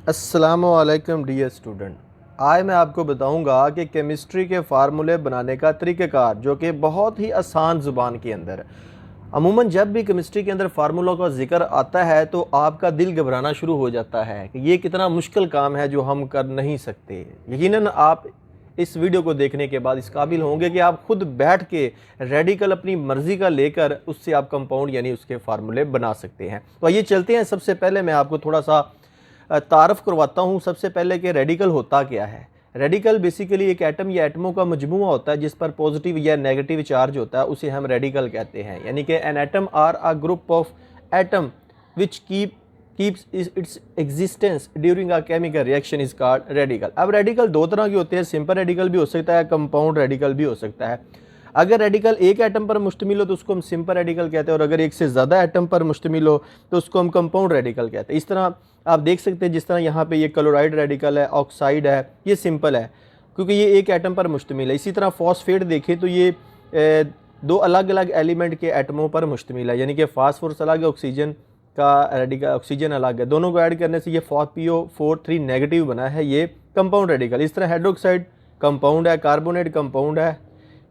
अस्सलामुअलैकुम dear student. आज मैं आपको बताऊंगा कि केमिस्ट्री के फार्मूले बनाने का तरीक़ाकार, जो कि बहुत ही आसान ज़ुबान के अंदर। अमूमन जब भी केमिस्ट्री के अंदर फार्मूलों का जिक्र आता है तो आपका दिल घबराना शुरू हो जाता है कि ये कितना मुश्किल काम है जो हम कर नहीं सकते। यकीनन आप इस वीडियो को देखने के बाद इस काबिल होंगे कि आप खुद बैठ के रेडिकल अपनी मर्ज़ी का लेकर उससे आप कंपाउंड यानी उसके फार्मूले बना सकते हैं। तो आइए चलते हैं। सबसे पहले मैं आपको थोड़ा सा तारफ़ करवाता हूँ। सबसे पहले कि रेडिकल होता क्या है। रेडिकल बेसिकली एक एटम या एटमों का मजमूआ होता है जिस पर पॉजिटिव या नेगेटिव चार्ज होता है, उसे हम रेडिकल कहते हैं। यानी कि an atom or a group of atom which keeps its existence during a chemical reaction is called radical. अब रेडिकल दो तरह के होते हैं, सिंपल रेडिकल भी हो सकता है, कंपाउंड रेडिकल भी हो सकता है। अगर रेडिकल एक एटम पर मुश्तमिल हो तो उसको हम सिंपल रेडिकल कहते हैं, और अगर एक से ज़्यादा एटम पर मुश्तमिल हो तो उसको हम कंपाउंड रेडिकल कहते हैं। इस तरह आप देख सकते हैं, जिस तरह यहाँ पे ये क्लोराइड रेडिकल है, ऑक्साइड है, ये सिंपल है क्योंकि ये एक एटम पर मुश्तमिल है। इसी तरह फॉस्फेट देखें तो ये दो अलग अलग एलिमेंट के एटमों पर मुश्तमिल है, यानी कि फास्फोरस अलग है, ऑक्सीजन का रेडिकल ऑक्सीजन अलग है। दोनों को ऐड करने से ये PO4 नेगेटिव बना है, ये कंपाउंड रेडिकल। इस तरह हाइड्रोक्साइड कंपाउंड है, कार्बोनेट कंपाउंड है,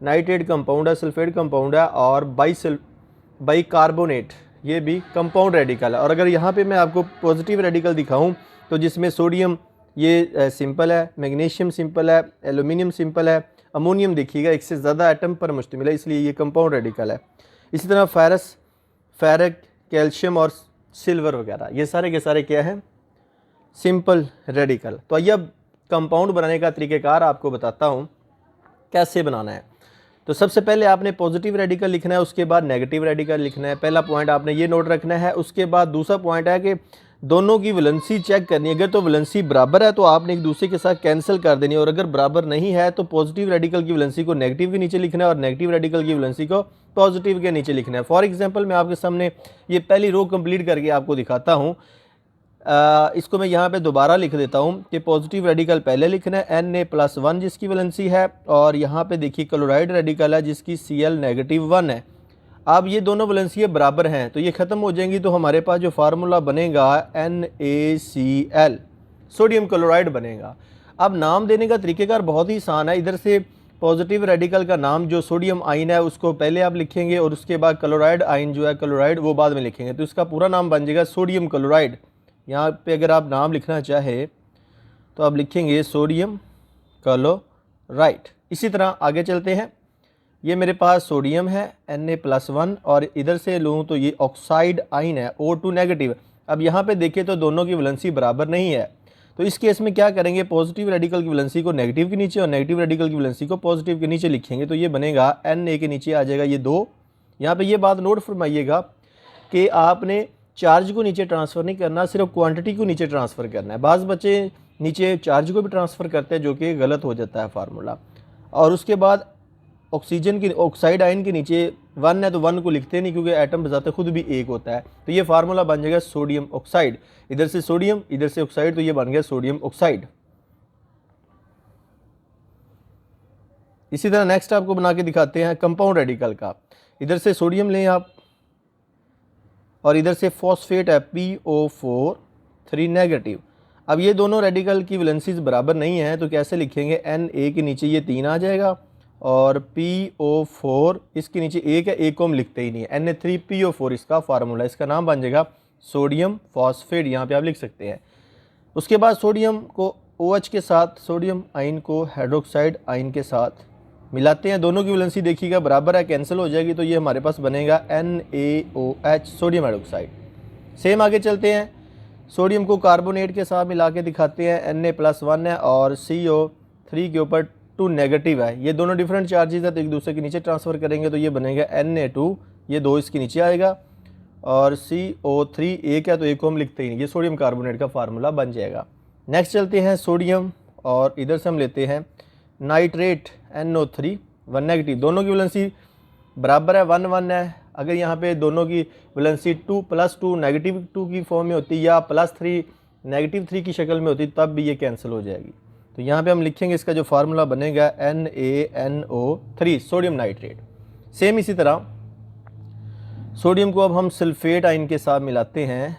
नाइट्रेट कंपाउंड है, सल्फेट कंपाउंड है, और बाइकार्बोनेट ये भी कंपाउंड रेडिकल है। और अगर यहाँ पे मैं आपको पॉजिटिव रेडिकल दिखाऊं तो जिसमें सोडियम ये सिंपल है, मैग्नीशियम सिंपल है, एल्यूमिनियम सिंपल है, अमोनियम देखिएगा एक से ज़्यादा एटम पर मुश्तमिल है, इसलिए ये कंपाउंड रेडिकल है। इसी तरह फेरक, कैल्शियम और सिल्वर वगैरह ये सारे के सारे क्या हैं, सिंपल रेडिकल। तो आइए अब कंपाउंड बनाने का तरीक़ाकार आपको बताता हूँ कैसे बनाना है। तो सबसे पहले आपने पॉजिटिव रेडिकल लिखना है, उसके बाद नेगेटिव रेडिकल लिखना है। पहला पॉइंट आपने ये नोट रखना है। उसके बाद दूसरा पॉइंट है कि दोनों की वैलेंसी चेक करनी है। अगर तो वैलेंसी बराबर है तो आपने एक दूसरे के साथ कैंसिल कर देनी है, और अगर बराबर नहीं है तो पॉजिटिव रेडिकल की वैलेंसी को नेगेटिव के नीचे लिखना है और नेगेटिव रेडिकल की वैलेंसी को पॉजिटिव के नीचे लिखना है। फॉर एग्जाम्पल मैं आपके सामने ये पहली रो कंप्लीट करके आपको दिखाता हूँ। इसको मैं यहाँ पे दोबारा लिख देता हूँ कि पॉजिटिव रेडिकल पहले लिखना है Na+1 जिसकी वैलेंसी है, और यहाँ पे देखिए क्लोराइड रेडिकल है जिसकी Cl-1 है। अब ये दोनों वैलेंसियाँ बराबर हैं तो ये ख़त्म हो जाएंगी, तो हमारे पास जो फार्मूला बनेगा NaCl, सोडियम क्लोराइड बनेगा। अब नाम देने का तरीक़ेकार बहुत ही आसान है। इधर से पॉजिटिव रेडिकल का नाम जो सोडियम आइन है उसको पहले आप लिखेंगे, और उसके बाद क्लोराइड आइन जो है क्लोराइड वो बाद में लिखेंगे, तो इसका पूरा नाम बन जाएगा सोडियम क्लोराइड। यहाँ पे अगर आप नाम लिखना चाहे तो आप लिखेंगे सोडियम क्लोराइड। इसी तरह आगे चलते हैं। ये मेरे पास सोडियम है Na+1, और इधर से लूँ तो ये ऑक्साइड आइन है O2 नेगेटिव। अब यहाँ पे देखें तो दोनों की वैलेंसी बराबर नहीं है, तो इस केस में क्या करेंगे, पॉजिटिव रेडिकल की वैलेंसी को नेगेटिव के नीचे और नेगेटिव रेडिकल की वैलेंसी को पॉजिटिव के नीचे लिखेंगे, तो ये बनेगा Na के नीचे आ जाएगा ये 2। यहाँ पे ये बात नोट फरमाइएगा कि आपने चार्ज को नीचे ट्रांसफ़र नहीं करना, सिर्फ क्वांटिटी को नीचे ट्रांसफ़र करना है। बाज़ बच्चे नीचे चार्ज को भी ट्रांसफ़र करते हैं, जो कि गलत हो जाता है फार्मूला। और उसके बाद ऑक्सीजन की ऑक्साइड आयन के नीचे 1 है तो 1 को लिखते नहीं, क्योंकि एटम बजाते खुद भी एक होता है। तो ये फार्मूला बन जाएगा सोडियम ऑक्साइड। इधर से सोडियम, इधर से ऑक्साइड, तो ये बन गया सोडियम ऑक्साइड। इसी तरह नेक्स्ट आपको बना के दिखाते हैं कंपाउंड रेडिकल का। इधर से सोडियम लें आप, और इधर से फॉस्फेट है PO4 नेगेटिव। अब ये दोनों रेडिकल की वैलेंसीज बराबर नहीं है, तो कैसे लिखेंगे, Na के नीचे ये 3 आ जाएगा, और PO4 इसके नीचे 1 है, 1 को हम लिखते ही नहीं है, Na3PO4 इसका फार्मूला। इसका नाम बन जाएगा सोडियम फॉस्फेट, यहाँ पे आप लिख सकते हैं। उसके बाद सोडियम को OH के साथ, सोडियम आइन को हाइड्रोक्साइड आइन के साथ मिलाते हैं। दोनों की वैलेंसी देखिएगा बराबर है, कैंसिल हो जाएगी, तो ये हमारे पास बनेगा NaOH सोडियम हाइड्रोक्साइड। सेम आगे चलते हैं। सोडियम को कार्बोनेट के साथ मिला के दिखाते हैं, Na+1 है और CO3 के ऊपर 2 नेगेटिव है। ये दोनों डिफरेंट चार्जेस है तो एक दूसरे के नीचे ट्रांसफ़र करेंगे, तो ये बनेगा Na2, ये 2 इसके नीचे आएगा, और CO3 1 है तो 1 को हम लिखते ही नहीं, ये सोडियम कार्बोनेट का फार्मूला बन जाएगा। नेक्स्ट चलते हैं सोडियम, और इधर से हम लेते हैं नाइट्रेट NO3 1 नेगेटिव। दोनों की वैलेंसी बराबर है, 1 1 है। अगर यहाँ पे दोनों की वैलेंसी 2+2 नेगेटिव 2 की फॉर्म में होती, या +3 नेगेटिव 3 की शक्ल में होती, तब भी ये कैंसिल हो जाएगी। तो यहाँ पे हम लिखेंगे इसका जो फार्मूला बनेगा NaNO3 सोडियम नाइट्रेट। सेम इसी तरह सोडियम को अब हम सल्फेट आयन के साथ मिलाते हैं,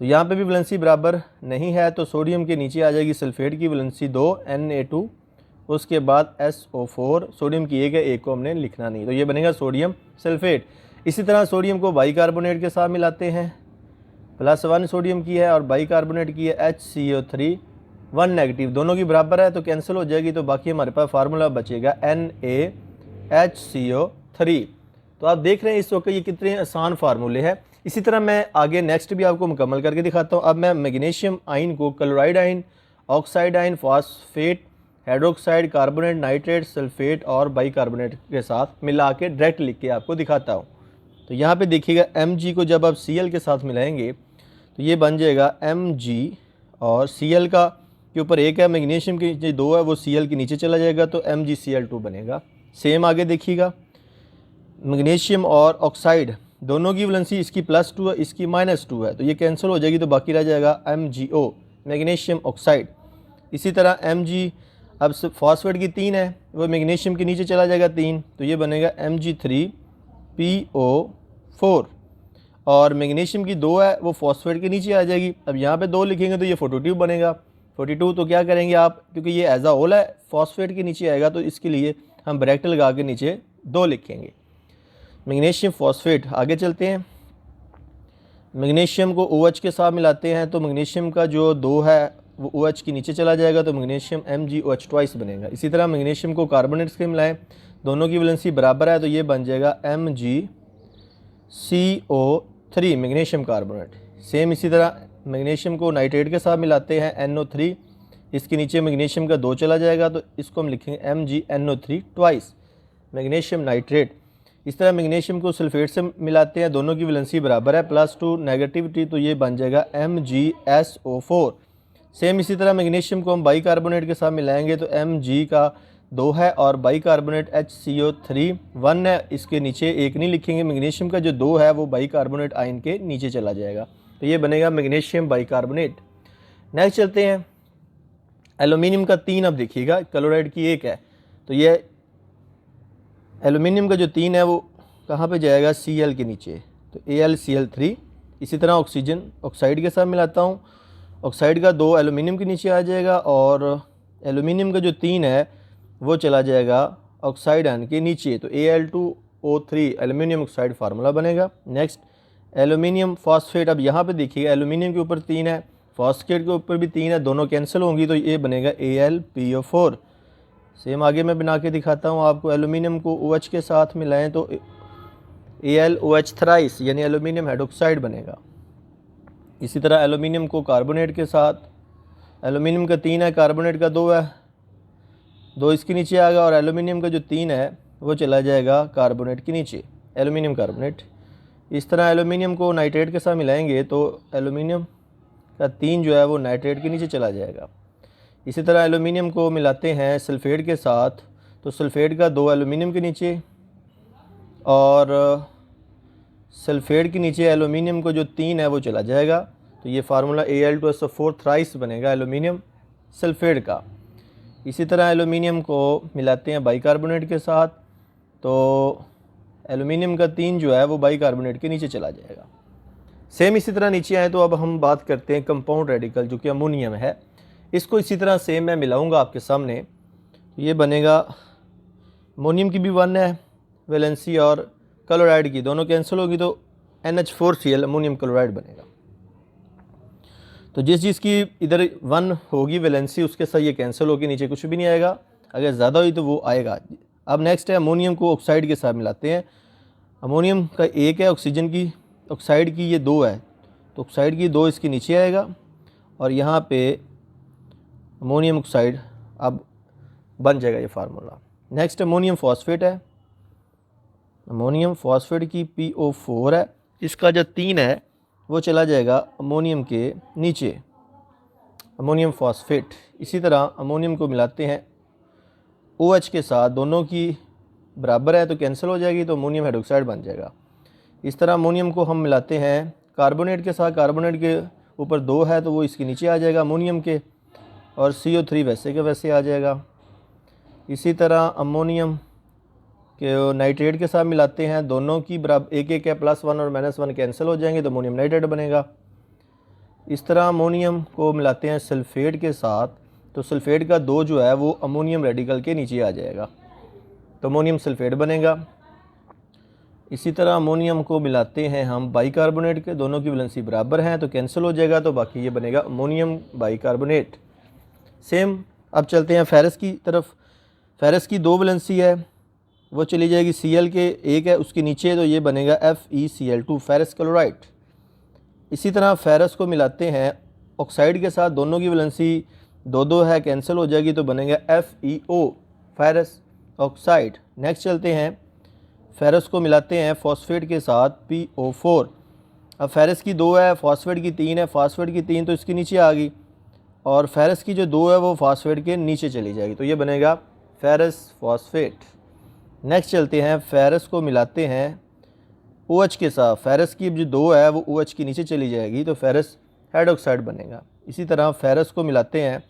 तो यहाँ पे भी वैलेंसी बराबर नहीं है, तो सोडियम के नीचे आ जाएगी सल्फेट की वैलेंसी 2 Na2, उसके बाद SO4, सोडियम की एक है, एक को हमने लिखना नहीं, तो ये बनेगा सोडियम सल्फेट। इसी तरह सोडियम को बाइकार्बोनेट के साथ मिलाते हैं, +1 सोडियम की है और बाइकार्बोनेट की है HCO3 1 नेगेटिव, दोनों की बराबर है तो कैंसिल हो जाएगी, तो बाकी हमारे पास फार्मूला बचेगा NaHCO3। तो आप देख रहे हैं इस वक्त ये कितने आसान फार्मूले हैं। इसी तरह मैं आगे नेक्स्ट भी आपको मुकम्मल करके दिखाता हूँ। अब मैं मैग्नीशियम आयन को chloride ion, oxide ion, phosphate, hydroxide, carbonate, nitrate, sulphate और बाइकार्बोनेट के साथ मिला के डायरेक्ट लिख के आपको दिखाता हूँ। तो यहाँ पे देखिएगा Mg को जब आप Cl के साथ मिलाएंगे तो ये बन जाएगा Mg, और Cl का के ऊपर एक है, मैग्नीशियम के नीचे 2 है, वो Cl के नीचे चला जाएगा तो MgCl2 बनेगा। सेम आगे देखिएगा, मैग्नीशियम और ऑक्साइड दोनों की वैलेंसी इसकी +2 है, इसकी -2 है, तो ये कैंसिल हो जाएगी, तो बाकी रह जाएगा MgO, मैग्नीशियम ऑक्साइड। इसी तरह Mg, अब फॉस्फेट की 3 है, वो मैग्नीशियम के नीचे चला जाएगा 3, तो ये बनेगा Mg3PO4, और मैग्नीशियम की 2 है, वो फॉस्फेट के नीचे आ जाएगी। अब यहाँ पे 2 लिखेंगे तो ये 42 बनेगा, 42, तो क्या करेंगे आप, क्योंकि ये एज अ होल है, फॉस्फेट के नीचे आएगा, तो इसके लिए हम ब्रैकेट लगा के नीचे 2 लिखेंगे। मैग्नीशियम फॉस्फेट, आगे चलते हैं। मैग्नीशियम को OH के साथ मिलाते हैं, तो मैग्नीशियम का जो 2 है वो OH के नीचे चला जाएगा, तो मैग्नीशियम MgOH ट्वाइस बनेगा। इसी तरह मैग्नीशियम को कार्बोनेट्स के मिलाएं, दोनों की वैलेंसी बराबर है, तो ये बन जाएगा MgCO3, मैग्नीशियम कार्बोनेट। सेम इसी तरह मैग्नीशियम को नाइट्रेट के साथ मिलाते हैं, NO3, इसके नीचे मैग्नीशियम का 2 चला जाएगा, तो इसको हम लिखेंगे MgNO3 ट्वाइस, मैग्नीशियम नाइट्रेट। इस तरह मैग्नीशियम को सल्फेट से मिलाते हैं, दोनों की वैलेंसी बराबर है, +2 नेगेटिविटी, तो ये बन जाएगा MgSO4। सेम इसी तरह मैग्नीशियम को हम बाइकार्बोनेट के साथ मिलाएंगे, तो Mg का 2 है और बाइकार्बोनेट HCO3 1 है, इसके नीचे एक नहीं लिखेंगे, मैग्नीशियम का जो 2 है वो बाइकार्बोनेट आयन के नीचे चला जाएगा, तो ये बनेगा मैग्नीशियम बाइकार्बोनेट। नेक्स्ट चलते हैं, एल्यूमिनियम का 3, अब देखिएगा क्लोराइड की 1 है, तो ये एल्यूमिनियम का जो 3 है वो कहाँ पे जाएगा, Cl के नीचे, तो AlCl3। इसी तरह ऑक्सीजन ऑक्साइड के साथ मिलाता हूँ, ऑक्साइड का 2 एल्यूमिनियम के नीचे आ जाएगा, और एल्यूमिनियम का जो 3 है वो चला जाएगा ऑक्साइड आयन के नीचे, तो Al2O3 एल्यूमिनियम ऑक्साइड फार्मूला बनेगा। नेक्स्ट एल्यूमिनियम फॉस्फेट, अब यहाँ पे देखिएगा एल्यूमिनियम के ऊपर 3 है, फॉस्फेट के ऊपर भी 3 है, दोनों कैंसिल होंगी, तो ये बनेगा AlPO4। सेम आगे मैं बना के दिखाता हूँ आपको, एल्यूमिनियम को OH के साथ मिलाएं तो AlOH थ्राइस, यानी एल्यूमिनियम हाइड्रोक्साइड बनेगा। इसी तरह एल्यूमिनियम को कार्बोनेट के साथ, एल्यूमिनियम का 3 है, कार्बोनेट का 2 है, 2 इसके नीचे आएगा, और एल्यूमिनियम का जो 3 है वो चला जाएगा कार्बोनेट के नीचे, एल्यूमिनियम कार्बोनेट। इस तरह एल्यूमिनियम को नाइट्रेट के साथ मिलाएंगे तो एल्यूमिनियम का 3 जो है वो नाइट्रेट के नीचे चला जाएगा। इसी तरह एल्यूमिनियम को मिलाते हैं सल्फेट के साथ, तो सल्फेट का 2 एल्यूमिनियम के नीचे, और सल्फेट के नीचे एल्यूमिनियम को जो 3 है वो चला जाएगा, तो ये फार्मूला Al2SO4 थ्राइस बनेगा एल्यूमिनियम सल्फेट का। इसी तरह एल्यूमिनियम को मिलाते हैं बाइकार्बोनेट के साथ, तो एल्यूमिनियम का 3 जो है वो बाइकार्बोनेट के नीचे चला जाएगा। सेम इसी तरह नीचे आए तो अब हम बात करते हैं कंपाउंड रेडिकल जो कि अमोनियम है। इसको इसी तरह सेम मैं मिलाऊंगा आपके सामने, ये बनेगा अमोनियम की भी 1 है वैलेंसी, और क्लोराइड की दोनों कैंसिल होगी तो NH4Cl अमोनियम क्लोराइड बनेगा। तो जिस चीज़ की इधर 1 होगी वैलेंसी उसके साथ ये कैंसिल होकर नीचे कुछ भी नहीं आएगा, अगर ज़्यादा हुई तो वो आएगा। अब नेक्स्ट है अमोनियम को ऑक्साइड के साथ मिलाते हैं। अमोनियम का 1 है, ऑक्सीजन की ऑक्साइड की ये 2 है, तो ऑक्साइड की 2 इसके नीचे आएगा, और यहाँ पे अमोनियम ऑक्साइड अब बन जाएगा ये फार्मूला। नेक्स्ट अमोनियम फॉस्फेट है, अमोनियम फॉस्फेट की PO4 है, इसका जो 3 है वो चला जाएगा अमोनियम के नीचे, अमोनियम फॉस्फेट। इसी तरह अमोनियम को मिलाते हैं OH के साथ, दोनों की बराबर है तो कैंसिल हो जाएगी, तो अमोनियम हाइड्रोक्साइड बन जाएगा। इस तरह अमोनियम को हम मिलाते हैं कार्बोनेट के साथ, कार्बोनेट के ऊपर 2 है तो वो इसके नीचे आ जाएगा अमोनियम के, और CO3 वैसे के वैसे आ जाएगा। इसी तरह अमोनियम के नाइट्रेट के साथ मिलाते हैं, दोनों की बराबर 1 है, +1 और -1 कैंसिल हो जाएंगे तो अमोनियम नाइट्रेट बनेगा। इस तरह अमोनियम को मिलाते हैं सल्फ़ेट के साथ, तो सल्फ़ेट का 2 जो है वो अमोनियम रेडिकल के नीचे आ जाएगा, तो अमोनियम सल्फ़ेट बनेगा। इसी तरह अमोनियम को मिलाते हैं हम बाइकार्बोनेट के, दोनों की वैलेंसी बराबर हैं तो कैंसिल हो जाएगा, तो बाकी ये बनेगा अमोनियम बाइकार्बोनेट। सेम अब चलते हैं फेरस की तरफ। फेरस की 2 वैलेंसी है, वो चली जाएगी Cl के, एक है उसके नीचे, तो ये बनेगा FeCl2 फेरस क्लोराइड। इसी तरह फेरस को मिलाते हैं ऑक्साइड के साथ, दोनों की वैलेंसी 2-2 है, कैंसिल हो जाएगी, तो बनेगा FeO फेरस ऑक्साइड। नेक्स्ट चलते हैं, फेरस को मिलाते हैं फॉस्फेट के साथ PO4। अब फेरस की 2 है, फॉस्फेट की 3 है, फॉस्फेट की 3 तो इसके नीचे आ गई, और फेरस की जो 2 है वो फॉस्फेट के नीचे चली जाएगी, तो ये बनेगा फेरस फॉस्फेट। नेक्स्ट चलते हैं, फेरस को मिलाते हैं OH के साथ, फेरस की जो 2 है वो OH के नीचे चली जाएगी, तो फेरस हाइड्रोक्साइड बनेगा। इसी तरह फेरस को मिलाते हैं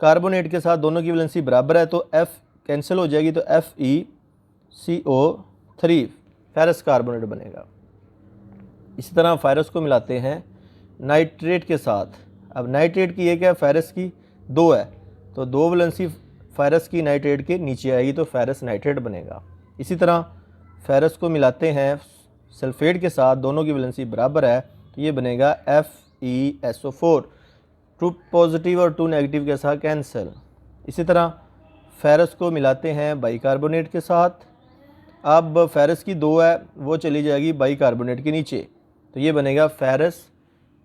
कार्बोनेट के साथ, दोनों की वैलेंसी बराबर है, तो F कैंसिल हो जाएगी, तो FeCO3 फेरस कार्बोनेट बनेगा। इसी तरह फेरस को मिलाते हैं नाइट्रेट के साथ। अब नाइट्रेट की एक है, फेरस की 2 है, तो 2 वैलेंसी फेरस की नाइट्रेट के नीचे आएगी, तो फेरस नाइट्रेट बनेगा। इसी तरह फेरस को मिलाते हैं सल्फ़ेट के साथ, दोनों की वैलेंसी बराबर है, तो ये बनेगा FeSO4, 2 पॉजिटिव और 2 नेगेटिव के साथ कैंसिल। इसी तरह फेरस को मिलाते हैं बाइकार्बोनेट के साथ। अब फेरस की 2 है, वो चली जाएगी बाइकार्बोनेट के नीचे, तो ये बनेगा फेरस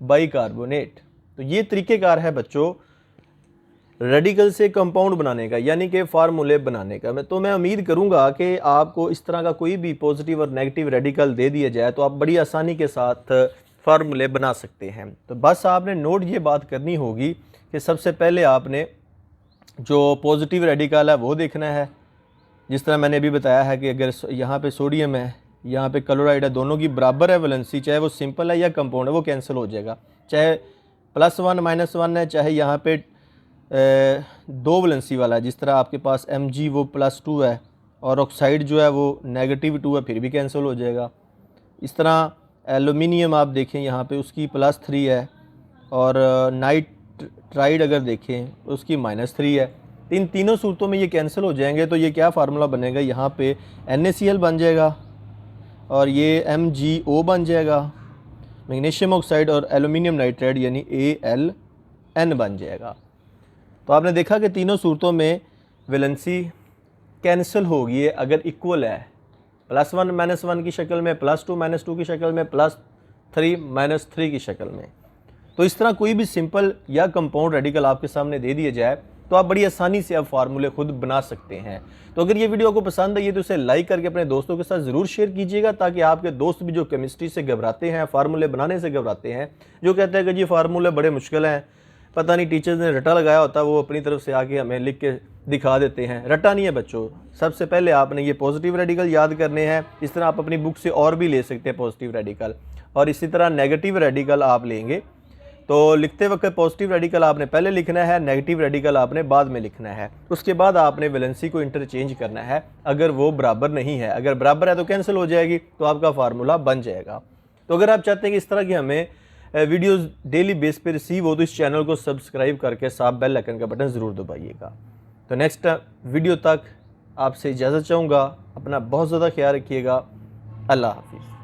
बाइकार्बोनेट। तो ये तरीक़ेकार है बच्चों रेडिकल से कंपाउंड बनाने का, यानी कि फार्मूले बनाने का। मैं उम्मीद करूंगा कि आपको इस तरह का कोई भी पॉजिटिव और नेगेटिव रेडिकल दे दिया जाए तो आप बड़ी आसानी के साथ फार्मूले बना सकते हैं। तो बस आपने नोट ये बात करनी होगी कि सबसे पहले आपने जो पॉजिटिव रेडिकल है वो देखना है, जिस तरह मैंने अभी बताया है कि अगर यहाँ पे सोडियम है, यहाँ पे क्लोराइड है, दोनों की बराबर है वैलेंसी, चाहे वो सिंपल है या कंपाउंड है, वो कैंसिल हो जाएगा। चाहे +1 -1 है, चाहे यहाँ पे 2 वैलेंसी वाला है, जिस तरह आपके पास Mg वो +2 है और ऑक्साइड जो है वो -2 है, फिर भी कैंसिल हो जाएगा। इस तरह एलुमिनियम आप देखें यहाँ पे उसकी +3 है, और नाइट्राइड अगर देखें उसकी -3 है। इन तीनों सूरतों में ये कैंसिल हो जाएंगे, तो ये क्या फार्मूला बनेगा, यहाँ पे NaCl बन जाएगा और ये MgO बन जाएगा, मैग्नीशियम ऑक्साइड, और एलुमिनियम नाइट्राइड यानी AlN बन जाएगा। तो आपने देखा कि तीनों सूरतों में वैलेंसी कैंसिल होगी है अगर इक्वल है, +1 -1 की शक्ल में, +2 -2 की शक्ल में, +3 -3 की शक्ल में। तो इस तरह कोई भी सिंपल या कंपाउंड रेडिकल आपके सामने दे दिया जाए तो आप बड़ी आसानी से अब फार्मूले खुद बना सकते हैं। तो अगर ये वीडियो आपको पसंद आई है तो इसे लाइक करके अपने दोस्तों के साथ ज़रूर शेयर कीजिएगा, ताकि आपके दोस्त भी जो केमिस्ट्री से घबराते हैं, फार्मूले बनाने से घबराते हैं, जो कहते हैं कि जी फार्मूले बड़े मुश्किल हैं, पता नहीं टीचर्स ने रटा लगाया होता है, वो अपनी तरफ से आके हमें लिख के दिखा देते हैं। रटा नहीं है बच्चों, सबसे पहले आपने ये पॉजिटिव रेडिकल याद करने हैं। इस तरह आप अपनी बुक से और भी ले सकते हैं पॉजिटिव रेडिकल, और इसी तरह नेगेटिव रेडिकल आप लेंगे तो लिखते वक्त पॉजिटिव रेडिकल आपने पहले लिखना है, नेगेटिव रेडिकल आपने बाद में लिखना है। उसके बाद आपने वैलेंसी को इंटरचेंज करना है, अगर वो बराबर नहीं है, अगर बराबर है तो कैंसिल हो जाएगी, तो आपका फार्मूला बन जाएगा। तो अगर आप चाहते हैं कि इस तरह की हमें वीडियोस डेली बेस पे रिसीव हो तो इस चैनल को सब्सक्राइब करके साथ बेल आइकन का बटन ज़रूर दबाइएगा। तो नेक्स्ट वीडियो तक आपसे इजाज़त चाहूँगा, अपना बहुत ज़्यादा ख्याल रखिएगा। अल्लाह हाफिज़।